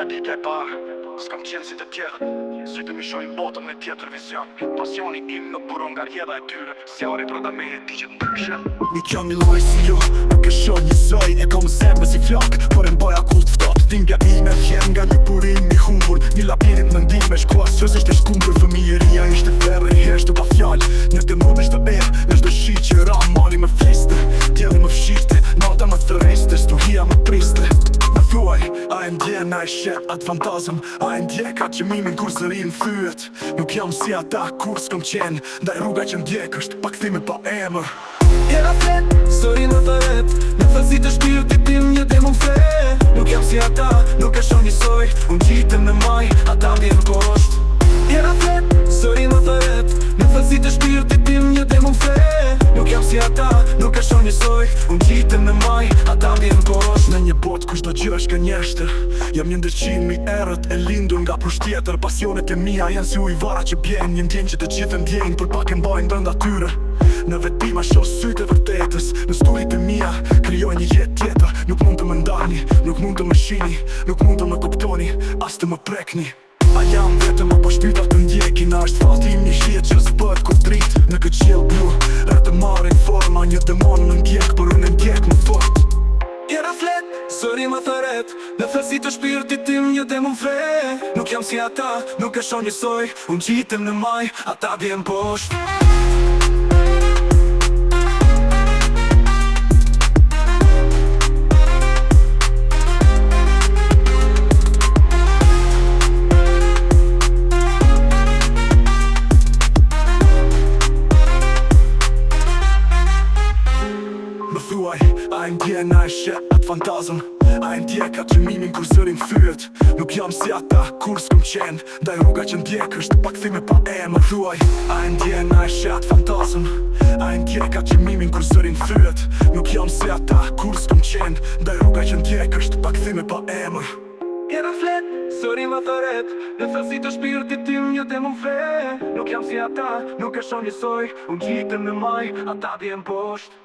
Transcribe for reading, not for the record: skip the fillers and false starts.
me dite e parë, s'kam qenë si të tjerët. Sytë mi shojnë botën me tjetër vizion. Pasioni im në buron nga rjedha e tyre. Si aure proda me e ti që të ndryshe. Një kjo mi loj si jo, nuk e shoj një zoj. E kom zembe si flok, por e mboja kult fëtot. Tingja ime vjen nga një burim një humbur. Një labirit më ndim me shkuas qës ishte shkumbur. Fëmijëria ishte ferë i heshtë pa fjallë. Një të mund ishte berë, në shdo shi që ra mali më fliste. Djeli më fshirte, nata më thëreste, stuhia më priste. Në thuaj, a e ndjen, a e shet atë fantazëm. A e ndjek atë që mimin kur zërin fyet. Nuk jam si ata kur s'kom qenë. Ndaj rruga që ndjek është pa kthime pa emër. Jena flet, sori në të ret. Në thësi të shpirtit tim një demon fe. Nuk jam si ata, nuk e shon njësoj. Unë gjitëm në maj, ata vjen kosht. Jena flet, sori në të ret. Në thësi të shpirtit tim një demon fe. Nuk jam si ata, nuk e shon njësoj. Unë gjitëm në maj, ata vjen kosht. Në një botë kush do gjë është gënjeshtër. Jam një ndër 100.000 erët e lindur nga pushtjetër. Pasionet e mia janë si ujvara që bjen. Një ndjen që të gjithë ndjenjë, për pak e mbajnë brenda tyre. Në vetima shoh sytë e vërtetës. Në sturit e mia krijoj një jetë tjetër. Nuk mund të më ndani, nuk mund të më shini, nuk mund të më kuptoni, as të më prekni. A jam vetëm apo shpirtat të ndjekin. A është fati im një shiet që s'bët kur drit. Në këtë qiell blu, rreth marrin forma një demon në ndjek, por unë ndjek më fort. Jena flet, sori më thëret. Në thësi të shpirtit tim një demon fe. Nuk jam si ata, nuk e shon njësoj. Unë gjitëm në maj, ata vjen posht. A e ndjen, a e shet atë fantazëm. A e ndjek atë qëmimin kur zërin fyet. Nuk jam si ata kur s'kom qenë. Ndaj rruga që ndjek është pa kthime pa emër. Thuaj, a e ndjen, a e shet atë fantazëm. A e ndjek atë qëmimin kur zërin fyet. Nuk jam si ata kur s'kom qenë. Ndaj rruga që ndjek është pa kthime pa emër. Jena flet, sori më thëret. Në thësi të shpirtit tim një demon fe. Nuk jam si ata, nuk e shon njësoj. Unë gjitëm në maj, ata vjen posht.